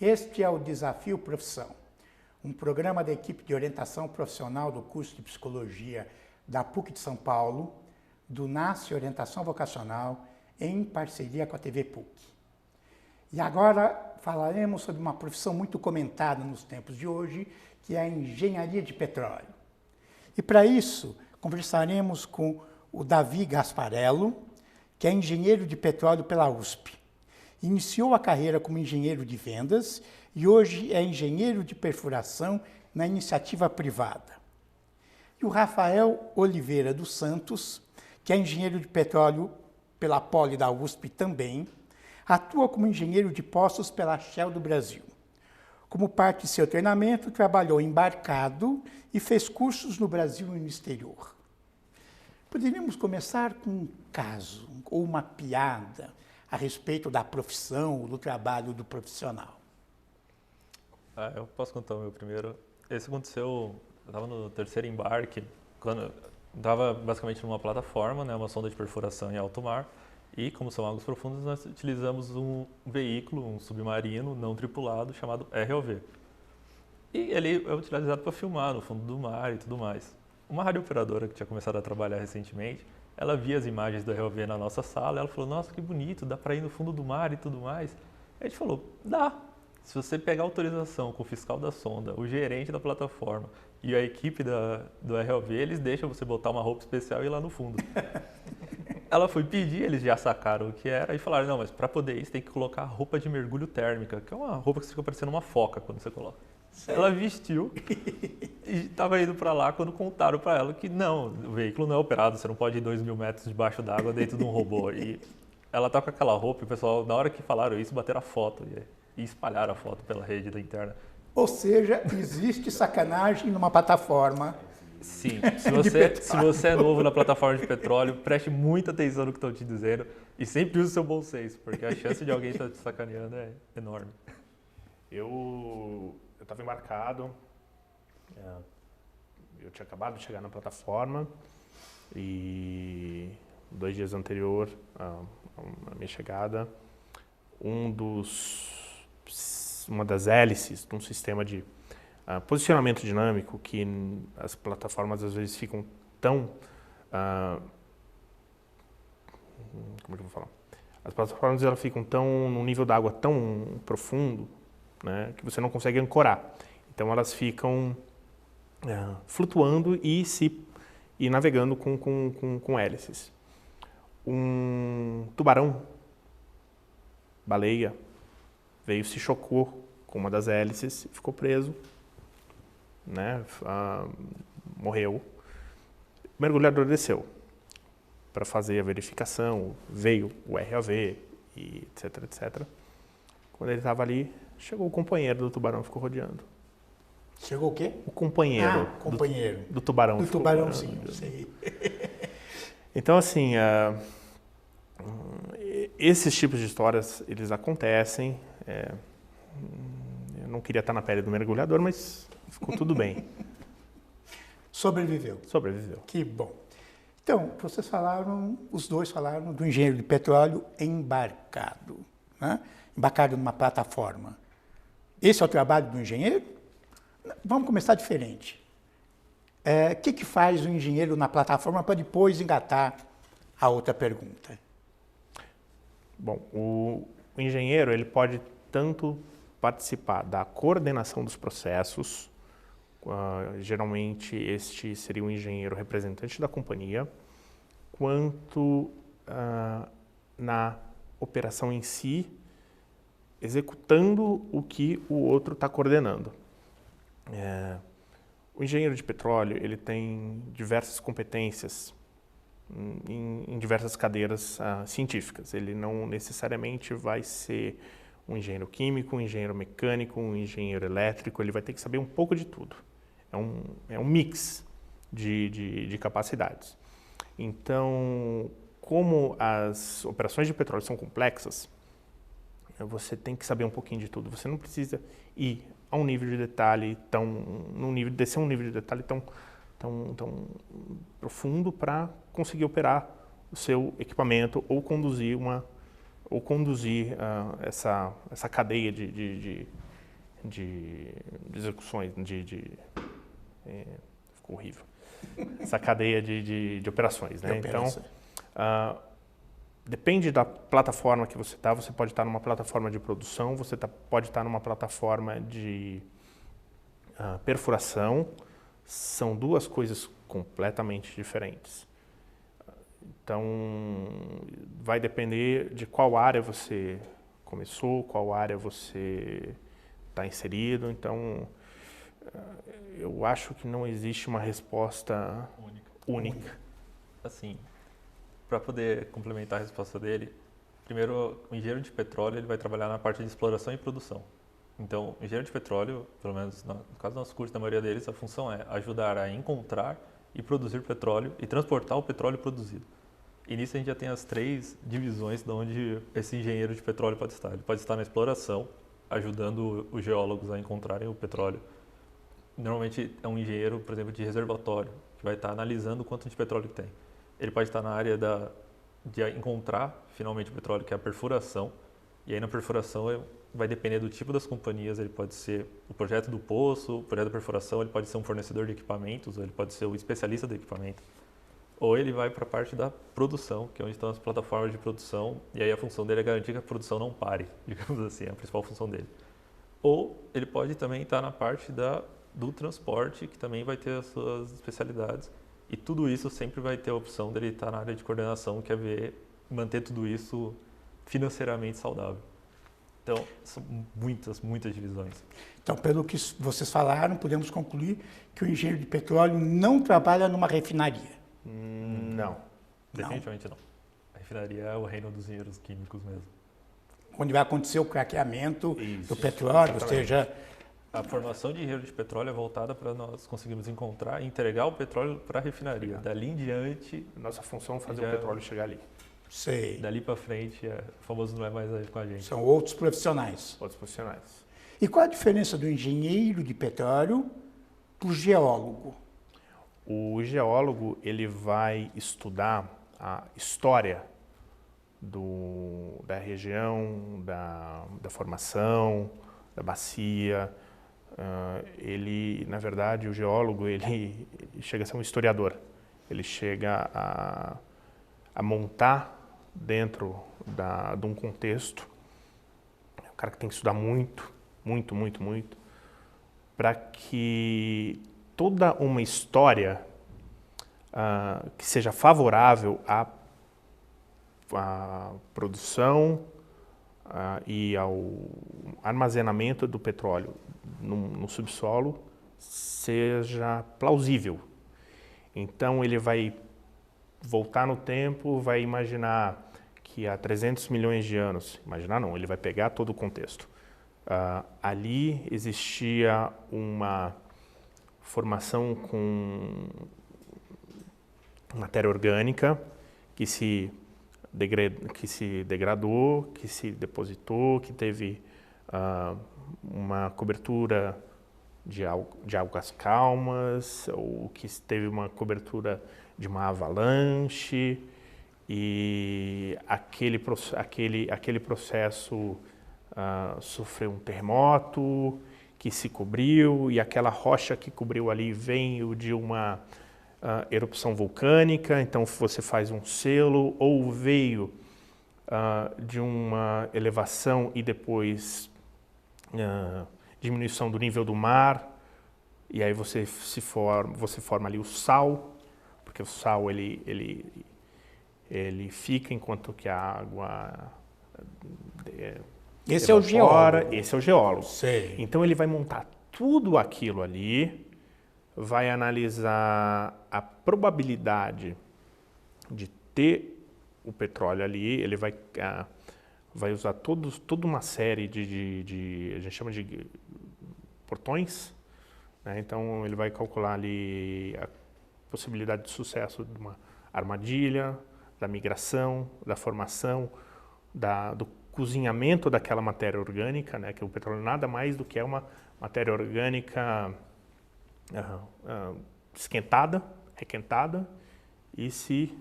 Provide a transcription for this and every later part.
Este é o Desafio Profissão, um programa da equipe de orientação profissional do curso de Psicologia da PUC de São Paulo, do NASCE Orientação Vocacional, em parceria com a TV PUC. E agora falaremos sobre uma profissão muito comentada nos tempos de hoje, que é a engenharia de petróleo. E para isso, conversaremos com o Davi Gasparello, que é engenheiro de petróleo pela USP. Iniciou a carreira como engenheiro de vendas e hoje é engenheiro de perfuração na iniciativa privada. E o Rafael Oliveira dos Santos, que é engenheiro de petróleo pela Poli da USP também, atua como engenheiro de poços pela Shell do Brasil. Como parte de seu treinamento, trabalhou embarcado e fez cursos no Brasil e no exterior. Poderíamos começar com um caso ou uma piada a respeito da profissão, do trabalho do profissional. Eu posso contar o meu primeiro. Esse aconteceu, eu estava no terceiro embarque, quando estava basicamente numa plataforma, né, uma sonda de perfuração em alto mar, e como são águas profundas, nós utilizamos um veículo, um submarino não tripulado, chamado ROV. E ele é utilizado para filmar no fundo do mar e tudo mais. Uma radiooperadora que tinha começado a trabalhar recentemente, ela via as imagens do ROV na nossa sala, ela falou, nossa, que bonito, dá para ir no fundo do mar e tudo mais. E a gente falou, dá. Se você pegar autorização com o fiscal da sonda, o gerente da plataforma e a equipe do ROV, eles deixam você botar uma roupa especial e ir lá no fundo. Ela foi pedir, eles já sacaram o que era e falaram, não, mas para poder ir, você tem que colocar roupa de mergulho térmica, que é uma roupa que fica parecendo uma foca quando você coloca. Ela vestiu e estava indo para lá quando contaram para ela que não, o veículo não é operado, você não pode ir 2.000 metros debaixo d'água dentro de um robô. E ela tá com aquela roupa e o pessoal, na hora que falaram isso, bateram a foto e espalharam a foto pela rede da interna. Ou seja, existe sacanagem numa plataforma. Sim, se você é novo na plataforma de petróleo, preste muita atenção no que estão te dizendo e sempre use o seu bom senso, porque a chance de alguém estar te sacaneando é enorme. Eu estava embarcado, eu tinha acabado de chegar na plataforma e 2 dias anterior à minha chegada, uma das hélices de um sistema de posicionamento dinâmico que as plataformas às vezes ficam tão... como é que eu vou falar? As plataformas elas ficam num nível d'água tão profundo, né, que você não consegue ancorar. Então elas ficam flutuando e navegando com hélices. Um tubarão, baleia, veio, se chocou com uma das hélices e ficou preso, né, morreu. O mergulhador desceu para fazer a verificação, veio o ROV, e etc, etc. Quando ele estava ali, chegou o companheiro do tubarão, ficou rodeando. Chegou o quê? O companheiro. Companheiro. Do tubarão. Do tubarão, sim, eu sei. Então, assim, esses tipos de histórias, eles acontecem. Eu não queria estar na pele do mergulhador, mas ficou tudo bem. Sobreviveu. Sobreviveu. Que bom. Então, os dois falaram do engenheiro de petróleo embarcado, né? Embarcado numa plataforma. Esse é o trabalho do engenheiro? Vamos começar diferente. O que faz o engenheiro na plataforma para depois engatar a outra pergunta? Bom, o engenheiro ele pode tanto participar da coordenação dos processos, geralmente este seria um engenheiro representante da companhia, quanto na operação em si, executando o que o outro está coordenando. O engenheiro de petróleo ele tem diversas competências em diversas cadeiras científicas. Ele não necessariamente vai ser um engenheiro químico, um engenheiro mecânico, um engenheiro elétrico, ele vai ter que saber um pouco de tudo. É um mix de capacidades. Então, como as operações de petróleo são complexas, você tem que saber um pouquinho de tudo. Você não precisa ir a um nível de detalhe descer um nível de detalhe tão profundo para conseguir operar o seu equipamento ou conduzir essa cadeia de de execuções, ficou horrível, essa cadeia de operações, né? Então, depende da plataforma que você está, você pode estar numa plataforma de produção, você pode estar numa plataforma de perfuração, são duas coisas completamente diferentes. Então, vai depender de qual área você começou, qual área você está inserido. Então, eu acho que não existe uma resposta única. Assim, para poder complementar a resposta dele, primeiro, o engenheiro de petróleo ele vai trabalhar na parte de exploração e produção. Então, o engenheiro de petróleo, pelo menos no caso do nosso curso, da maioria deles, a função é ajudar a encontrar e produzir petróleo e transportar o petróleo produzido. E nisso a gente já tem as 3 divisões de onde esse engenheiro de petróleo pode estar. Ele pode estar na exploração, ajudando os geólogos a encontrarem o petróleo. Normalmente é um engenheiro, por exemplo, de reservatório, que vai estar analisando o quanto de petróleo que tem. Ele pode estar na área de encontrar finalmente o petróleo, que é a perfuração. E aí na perfuração vai depender do tipo das companhias, ele pode ser o projeto do poço, o projeto da perfuração, ele pode ser um fornecedor de equipamentos, ou ele pode ser o especialista do equipamento. Ou ele vai para a parte da produção, que é onde estão as plataformas de produção, e aí a função dele é garantir que a produção não pare, digamos assim, é a principal função dele. Ou ele pode também estar na parte do transporte, que também vai ter as suas especialidades. E tudo isso sempre vai ter a opção dele estar na área de coordenação, que é manter tudo isso financeiramente saudável. Então, são muitas divisões. Então, pelo que vocês falaram, podemos concluir que o engenheiro de petróleo não trabalha numa refinaria. Não. Definitivamente não. A refinaria é o reino dos engenheiros químicos mesmo. Onde vai acontecer o craqueamento do petróleo, ou seja... A formação de engenheiro de petróleo é voltada para nós conseguirmos encontrar e entregar o petróleo para a refinaria. Dali em diante... Nossa função é fazer o petróleo chegar ali. Sei. Dali para frente, o famoso não é mais aí com a gente. São outros profissionais. Outros profissionais. E qual a diferença do engenheiro de petróleo para o geólogo? O geólogo ele vai estudar a história da região, da formação, da bacia. Ele, na verdade, o geólogo ele chega a ser um historiador. Ele chega a montar dentro de um contexto. É um cara que tem que estudar muito, para que toda uma história que seja favorável à produção e ao armazenamento do petróleo no subsolo seja plausível. Então ele vai voltar no tempo, vai imaginar que há 300 milhões de anos, imaginar não, ele vai pegar todo o contexto. Ali existia uma formação com matéria orgânica que se degradou, que se depositou, que teve uma cobertura de algas calmas, ou que teve uma cobertura de uma avalanche, e aquele processo sofreu um terremoto que se cobriu, e aquela rocha que cobriu ali veio de uma erupção vulcânica, então você faz um selo, ou veio de uma elevação e depois diminuição do nível do mar, e aí você forma ali o sal, porque o sal ele fica enquanto que a água esse é o geólogo. Esse é o geólogo. Sei. Então ele vai montar tudo aquilo ali, vai analisar a probabilidade de ter o petróleo ali, ele vai usar toda uma série a gente chama de portões, né? Então ele vai calcular ali a possibilidade de sucesso de uma armadilha, da migração, da formação, do cozinhamento daquela matéria orgânica, né? Que o petróleo nada mais do que é uma matéria orgânica esquentada, requentada e se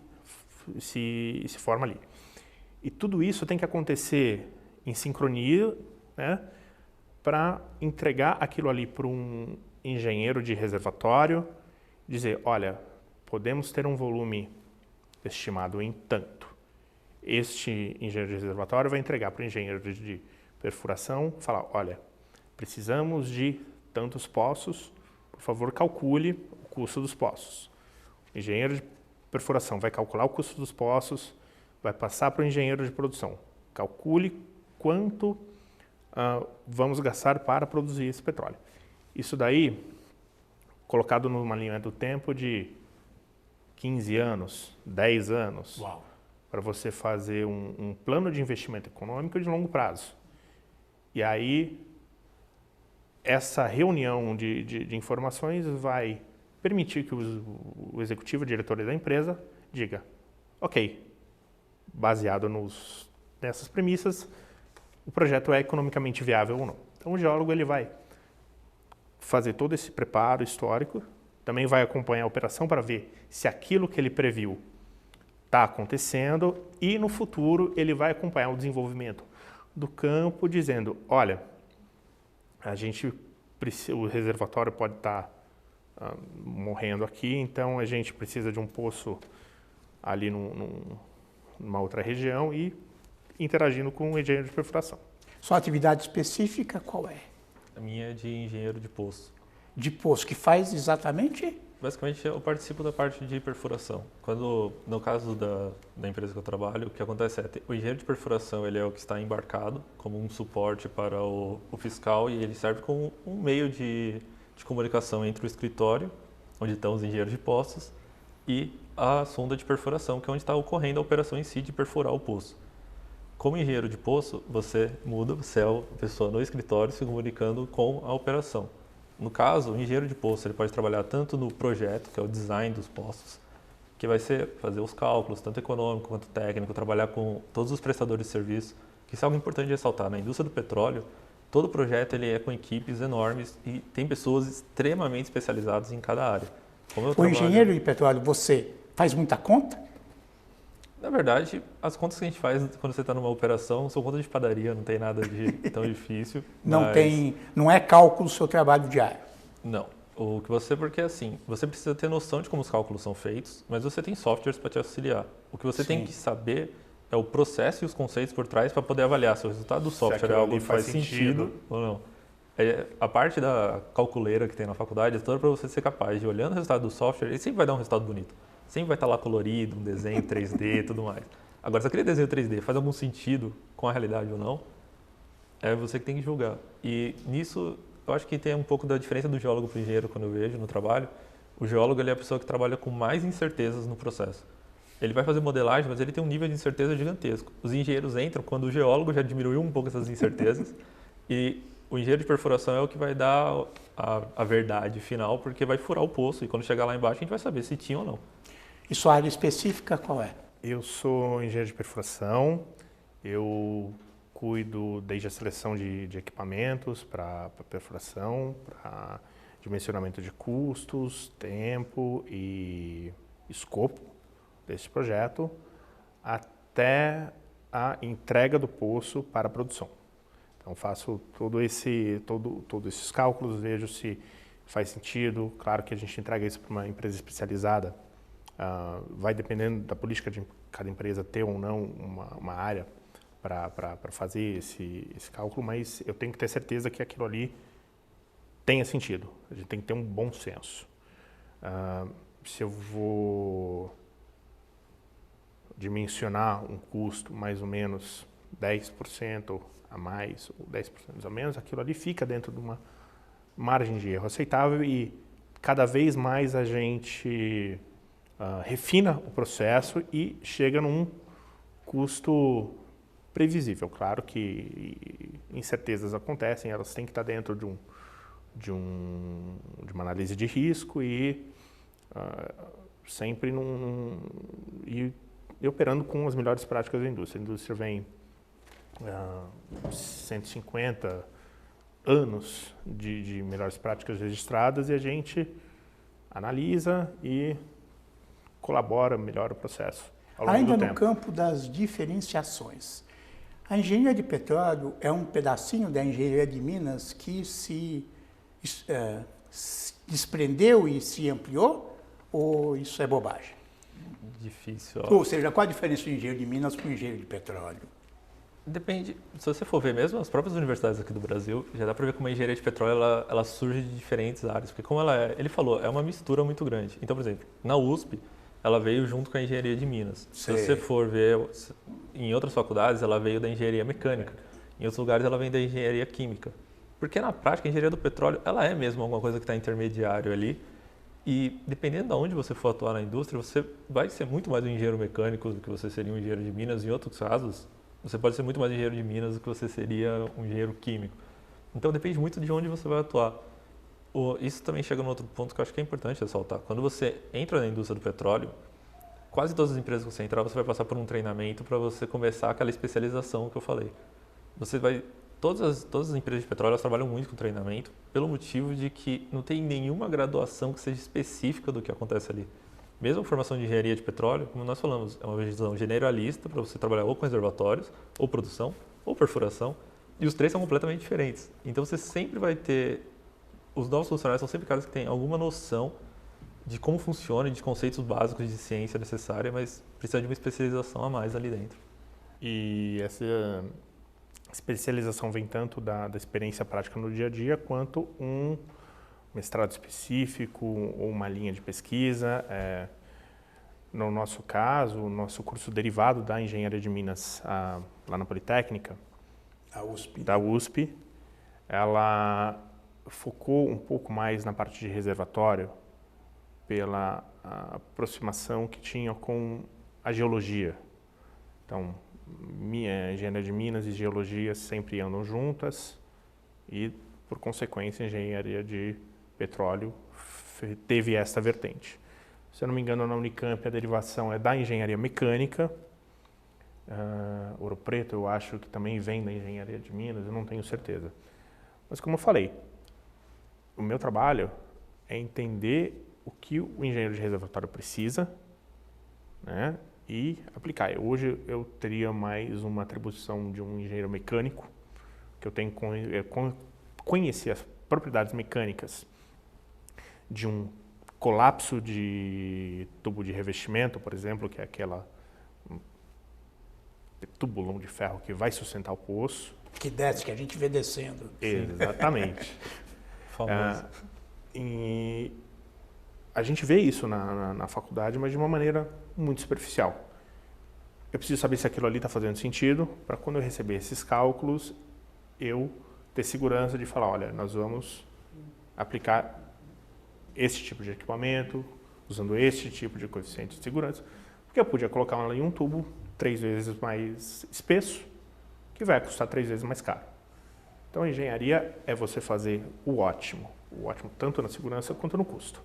forma ali. E tudo isso tem que acontecer em sincronia, né? para entregar aquilo ali para um engenheiro de reservatório, dizer, olha, podemos ter um volume estimado em tanto. Este engenheiro de reservatório vai entregar para o engenheiro de perfuração, falar, olha, precisamos de tantos poços, por favor, calcule o custo dos poços. O engenheiro de perfuração vai calcular o custo dos poços, vai passar para o engenheiro de produção. Calcule quanto vamos gastar para produzir esse petróleo. Isso daí, colocado numa linha do tempo de 15 anos, 10 anos, para você fazer um plano de investimento econômico de longo prazo. E aí, essa reunião de informações vai permitir que o executivo, o diretor da empresa, diga, ok, baseado nessas premissas, o projeto é economicamente viável ou não. Então, o geólogo ele vai fazer todo esse preparo histórico, também vai acompanhar a operação para ver se aquilo que ele previu está acontecendo e, no futuro, ele vai acompanhar o desenvolvimento do campo, dizendo, olha, o reservatório pode estar morrendo aqui, então a gente precisa de um poço ali numa outra região e interagindo com o engenheiro de perfuração. Sua atividade específica qual é? A minha é de engenheiro de poço. De poço, que faz exatamente? Basicamente, eu participo da parte de perfuração. No caso da empresa que eu trabalho, o que acontece é o engenheiro de perfuração ele é o que está embarcado como um suporte para o fiscal e ele serve como um meio de comunicação entre o escritório, onde estão os engenheiros de poços, e a sonda de perfuração, que é onde está ocorrendo a operação em si de perfurar o poço. Como engenheiro de poço, você é a pessoa no escritório se comunicando com a operação. No caso, o engenheiro de poço ele pode trabalhar tanto no projeto, que é o design dos poços, que vai ser fazer os cálculos, tanto econômico quanto técnico, trabalhar com todos os prestadores de serviço, que isso é algo importante de ressaltar. Na indústria do petróleo, todo projeto ele é com equipes enormes e tem pessoas extremamente especializadas em cada área. Engenheiro de petróleo, você faz muita conta? Na verdade, as contas que a gente faz quando você está numa operação são contas de padaria, não tem nada de tão difícil. Não é cálculo do seu trabalho diário? Não. Porque assim, você precisa ter noção de como os cálculos são feitos, mas você tem softwares para te auxiliar. O que você tem que saber é o processo e os conceitos por trás para poder avaliar se o resultado do software é algo que faz sentido ou não. A parte da calculeira que tem na faculdade é toda para você ser capaz de, olhando o resultado do software, ele sempre vai dar um resultado bonito. Sempre vai estar lá colorido, um desenho 3D e tudo mais. Agora, se aquele desenho 3D faz algum sentido com a realidade ou não, é você que tem que julgar. E nisso, eu acho que tem um pouco da diferença do geólogo para o engenheiro quando eu vejo no trabalho. O geólogo ele é a pessoa que trabalha com mais incertezas no processo. Ele vai fazer modelagem, mas ele tem um nível de incerteza gigantesco. Os engenheiros entram quando o geólogo já diminuiu um pouco essas incertezas e o engenheiro de perfuração é o que vai dar a verdade final, porque vai furar o poço e quando chegar lá embaixo a gente vai saber se tinha ou não. E sua área específica qual é? Eu sou engenheiro de perfuração, eu cuido desde a seleção de equipamentos para perfuração, para dimensionamento de custos, tempo e escopo desse projeto, até a entrega do poço para a produção. Então faço todos esses cálculos, vejo se faz sentido. Claro que a gente entrega isso para uma empresa especializada. Vai dependendo da política de cada empresa ter ou não uma área para fazer esse cálculo, mas eu tenho que ter certeza que aquilo ali tenha sentido. A gente tem que ter um bom senso. Se eu vou dimensionar um custo mais ou menos 10% a mais ou 10% a menos, aquilo ali fica dentro de uma margem de erro aceitável e cada vez mais a gente refina o processo e chega num custo previsível. Claro que incertezas acontecem, elas têm que estar dentro de uma análise de risco e sempre e operando com as melhores práticas da indústria. A indústria vem 150 anos de melhores práticas registradas e a gente analisa e colabora, melhora o processo ao longo do tempo. Ainda no campo das diferenciações, A engenharia de petróleo é um pedacinho da engenharia de Minas que se desprendeu e se ampliou? Ou isso é bobagem? Difícil. Ou seja, qual a diferença do engenheiro de Minas para o engenheiro de petróleo? Depende, se você for ver mesmo, as próprias universidades aqui do Brasil, já dá para ver como a engenharia de petróleo ela surge de diferentes áreas, porque como ele falou, é uma mistura muito grande. Então, por exemplo, na USP, ela veio junto com a engenharia de Minas. Sei. Se você for ver em outras faculdades, ela veio da engenharia mecânica. Em outros lugares, ela vem da engenharia química. Porque na prática, a engenharia do petróleo, ela é mesmo alguma coisa que está intermediário ali. E dependendo de onde você for atuar na indústria, você vai ser muito mais um engenheiro mecânico do que você seria um engenheiro de Minas. Em outros casos, você pode ser muito mais engenheiro de Minas do que você seria um engenheiro químico. Então depende muito de onde você vai atuar. Isso também chega num outro ponto que eu acho que é importante ressaltar. Quando você entra na indústria do petróleo, quase todas as empresas que você entrar, você vai passar por um treinamento para você começar aquela especialização que eu falei. Todas as empresas de petróleo elas trabalham muito com treinamento, pelo motivo de que não tem nenhuma graduação que seja específica do que acontece ali. Mesmo a formação de engenharia de petróleo, como nós falamos, é uma visão generalista para você trabalhar ou com reservatórios, ou produção, ou perfuração, e os três são completamente diferentes. Então você sempre vai ter, os novos funcionários são sempre caras que têm alguma noção de como funciona e de conceitos básicos de ciência necessária, mas precisa de uma especialização a mais ali dentro. E essa especialização vem tanto da experiência prática no dia a dia, quanto um mestrado específico ou uma linha de pesquisa. No nosso caso, o nosso curso derivado da Engenharia de Minas, lá na Politécnica, da USP, ela focou um pouco mais na parte de reservatório, pela aproximação que tinha com a geologia. Então, engenharia de Minas e geologia sempre andam juntas e, por consequência, a engenharia de petróleo teve esta vertente. Se eu não me engano, na Unicamp a derivação é da engenharia mecânica. Ouro Preto eu acho que também vem da engenharia de Minas, eu não tenho certeza. Mas como eu falei, o meu trabalho é entender o que o engenheiro de reservatório precisa, né, e aplicar. Hoje eu teria mais uma atribuição de um engenheiro mecânico, que eu tenho que conhecer as propriedades mecânicas de um colapso de tubo de revestimento, por exemplo, que é aquela tubulão de ferro que vai sustentar o poço. Que desce, que a gente vê descendo. Exatamente. Famoso. E a gente vê isso na faculdade, mas de uma maneira muito superficial. Eu preciso saber se aquilo ali está fazendo sentido, para quando eu receber esses cálculos, eu ter segurança de falar, olha, nós vamos aplicar esse tipo de equipamento, usando esse tipo de coeficiente de segurança, porque eu podia colocar ali um tubo 3 vezes mais espesso, que vai custar 3 vezes mais caro. Então, a engenharia é você fazer o ótimo tanto na segurança quanto no custo.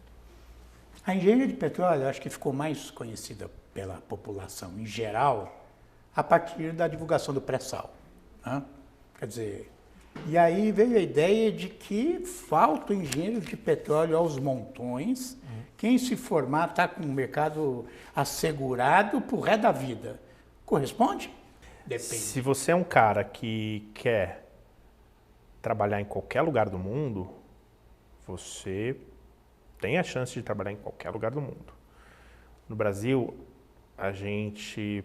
A engenharia de petróleo, acho que ficou mais conhecida pela população em geral a partir da divulgação do pré-sal, né? Quer dizer, e aí veio a ideia de que falta engenheiro de petróleo aos montões. Quem se formar está com o mercado assegurado pro resto da vida. Corresponde? Depende. Se você é um cara que quer trabalhar em qualquer lugar do mundo, você tem a chance de trabalhar em qualquer lugar do mundo. No Brasil, a gente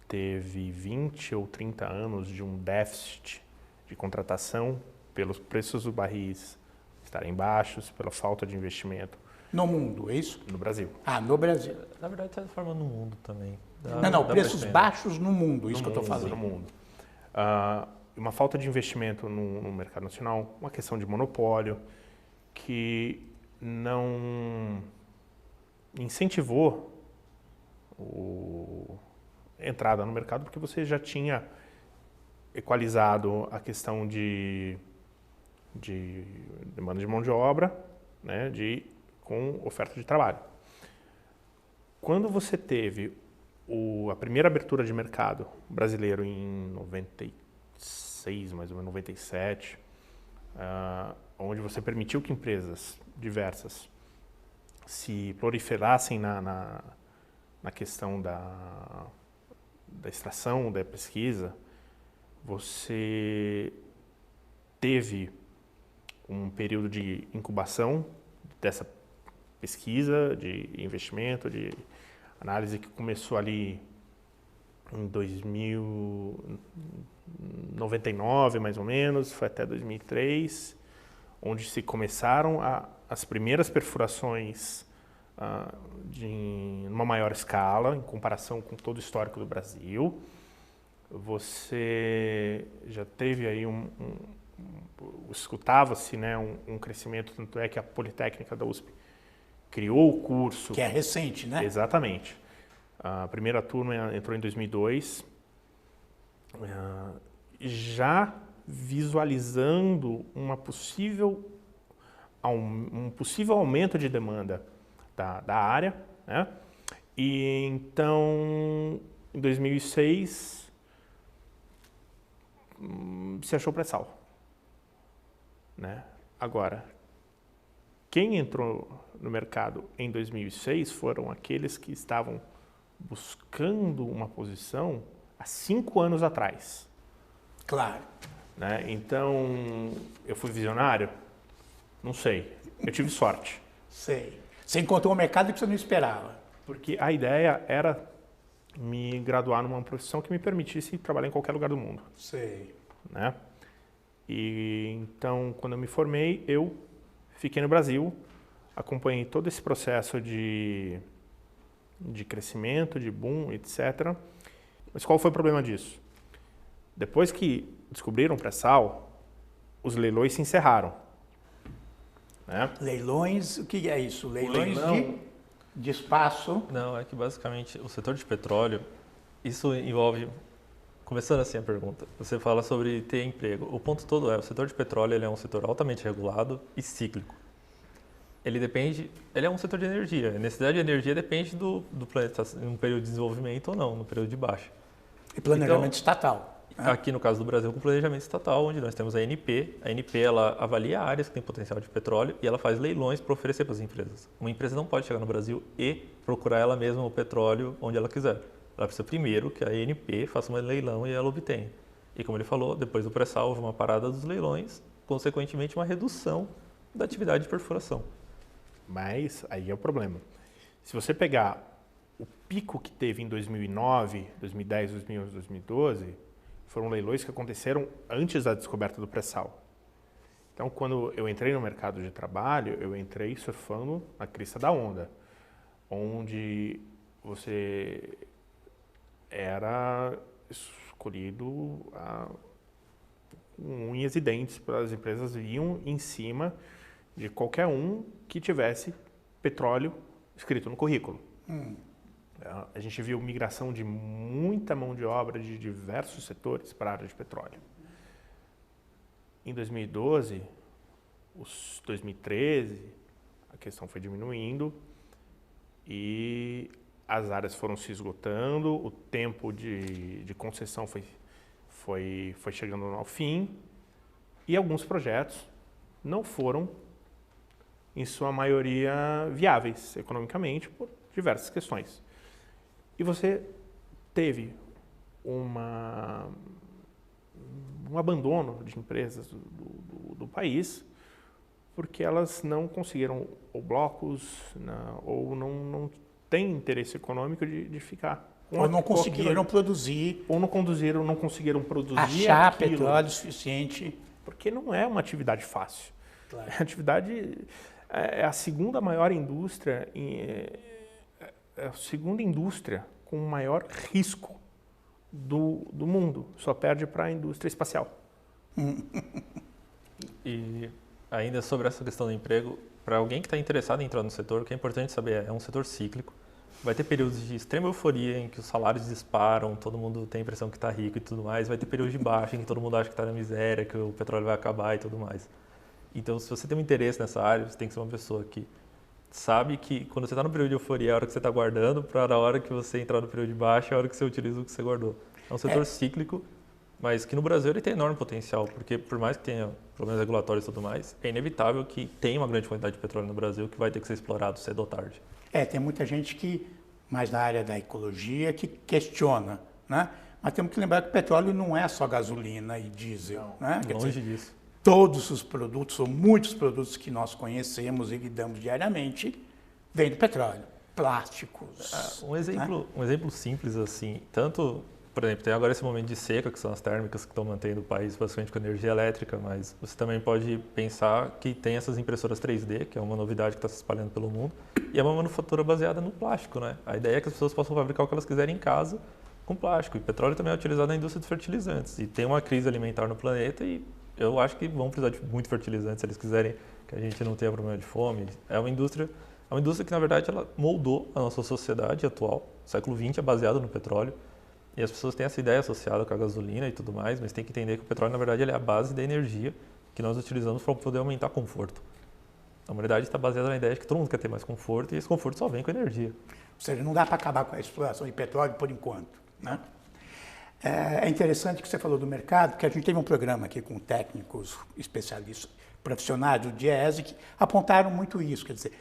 teve 20 ou 30 anos de um déficit de contratação pelos preços dos barris estarem baixos, pela falta de investimento. No mundo, é isso? No Brasil. Ah, no Brasil. Na verdade, de certa forma, no mundo também. Não, preços baixos no mundo, isso que eu estou falando. No mundo. Uma falta de investimento no mercado nacional, uma questão de monopólio, que não incentivou a entrada no mercado, porque você já tinha equalizado a questão de demanda de mão de obra, né, com oferta de trabalho. Quando você teve a primeira abertura de mercado brasileiro em 96, mais ou menos 97, onde você permitiu que empresas diversas se proliferassem na questão da extração, da pesquisa, você teve um período de incubação dessa pesquisa, de investimento, de análise que começou ali em 1999, mais ou menos, foi até 2003, onde se começaram as primeiras perfurações numa maior escala, em comparação com todo o histórico do Brasil. Você já teve aí escutava-se, né, um crescimento, tanto é que a Politécnica da USP criou o curso. Que é recente, né? Exatamente. A primeira turma entrou em 2002, já visualizando um possível aumento de demanda da área, né? E então, em 2006, se achou pré-sal, né? Agora, quem entrou no mercado em 2006 foram aqueles que estavam buscando uma posição há 5 anos atrás. Claro. Né? Então, eu fui visionário? Não sei. Eu tive sorte. Sei. Você encontrou um mercado que você não esperava. Porque a ideia era me graduar numa profissão que me permitisse trabalhar em qualquer lugar do mundo. Sei. Né? E então, quando eu me formei, eu fiquei no Brasil, acompanhei todo esse processo de crescimento, de boom, etc. Mas qual foi o problema disso? Depois que descobriram o pré-sal, os leilões se encerraram. Né? Leilões, o que é isso? Leilões de espaço? Não, é que basicamente o setor de petróleo, isso envolve... Começando assim a pergunta, você fala sobre ter emprego. O ponto todo o setor de petróleo ele é um setor altamente regulado e cíclico. Ele é um setor de energia. A necessidade de energia depende do planeta em um período de desenvolvimento ou não, no período de baixa. E planejamento estatal. Né? Aqui no caso do Brasil, com planejamento estatal, onde nós temos a ANP. A ANP ela avalia áreas que têm potencial de petróleo e ela faz leilões para oferecer para as empresas. Uma empresa não pode chegar no Brasil e procurar ela mesma o petróleo onde ela quiser. Ela precisa primeiro que a ANP faça um leilão e ela obtenha. E como ele falou, depois do pré-sal houve uma parada dos leilões, consequentemente uma redução da atividade de perfuração. Mas aí é o problema. Se você pegar o pico que teve em 2009, 2010, 2011, 2012, foram leilões que aconteceram antes da descoberta do pré-sal. Então, quando eu entrei no mercado de trabalho, eu entrei surfando na crista da onda, onde você era escolhido com unhas e dentes, para as empresas iam em cima de qualquer um que tivesse petróleo escrito no currículo. A gente viu migração de muita mão de obra de diversos setores para a área de petróleo. Em 2012, 2013, a questão foi diminuindo e as áreas foram se esgotando, o tempo de concessão foi chegando ao fim e alguns projetos não foram, em sua maioria, viáveis economicamente por diversas questões. E você teve um abandono de empresas do país porque elas não conseguiram ou blocos ou não têm interesse econômico de ficar. Ou não conseguiram produzir. Ou não conseguiram produzir achar aquilo, petróleo suficiente. Porque não é uma atividade fácil. Claro. A atividade é a segunda maior indústria, a segunda indústria com maior risco do mundo. Só perde para a indústria espacial. E ainda sobre essa questão do emprego, para alguém que está interessado em entrar no setor, o que é importante saber é um setor cíclico. Vai ter períodos de extrema euforia em que os salários disparam, todo mundo tem a impressão que está rico e tudo mais. Vai ter períodos de baixa em que todo mundo acha que está na miséria, que o petróleo vai acabar e tudo mais. Então, se você tem um interesse nessa área, você tem que ser uma pessoa que sabe que quando você está no período de euforia é a hora que você está guardando, para a hora que você entrar no período de baixa é a hora que você utiliza o que você guardou. É um setor cíclico, mas que no Brasil ele tem enorme potencial, porque por mais que tenha problemas regulatórios e tudo mais, é inevitável que tenha uma grande quantidade de petróleo no Brasil que vai ter que ser explorado cedo ou tarde. Tem muita gente que, mais na área da ecologia, que questiona, né? Mas temos que lembrar que o petróleo não é só gasolina e diesel. Né? Quer Longe dizer, disso. todos os produtos, ou muitos produtos que nós conhecemos e lidamos diariamente, vêm do petróleo. Plásticos. Um exemplo simples assim, tanto, por exemplo, tem agora esse momento de seca, que são as térmicas que estão mantendo o país basicamente com energia elétrica, mas você também pode pensar que tem essas impressoras 3D, que é uma novidade que está se espalhando pelo mundo, e é uma manufatura baseada no plástico, né? A ideia é que as pessoas possam fabricar o que elas quiserem em casa com plástico, e petróleo também é utilizado na indústria de fertilizantes, e tem uma crise alimentar no planeta, e eu acho que vão precisar de muito fertilizante se eles quiserem que a gente não tenha problema de fome. É uma indústria que, na verdade, ela moldou a nossa sociedade atual. O século XX é baseado no petróleo. E as pessoas têm essa ideia associada com a gasolina e tudo mais, mas tem que entender que o petróleo, na verdade, ele é a base da energia que nós utilizamos para poder aumentar o conforto. A humanidade está baseada na ideia de que todo mundo quer ter mais conforto e esse conforto só vem com energia. Ou seja, não dá para acabar com a exploração de petróleo por enquanto. Né? É interessante que você falou do mercado, porque a gente teve um programa aqui com técnicos, especialistas, profissionais do Diese, que apontaram muito isso, quer dizer,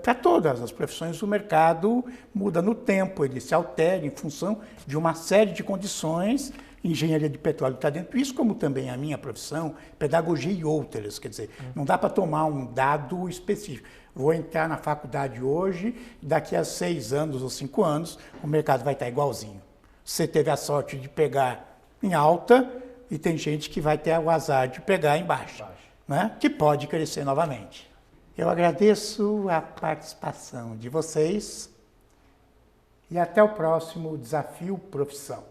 para todas as profissões o mercado muda no tempo, ele se altera em função de uma série de condições. Engenharia de petróleo está dentro disso, como também a minha profissão, pedagogia e outras, quer dizer, não dá para tomar um dado específico. Vou entrar na faculdade hoje, daqui a 6 anos ou 5 anos, o mercado vai estar igualzinho. Você teve a sorte de pegar em alta e tem gente que vai ter o azar de pegar em baixa, né? Que pode crescer novamente. Eu agradeço a participação de vocês e até o próximo Desafio Profissão.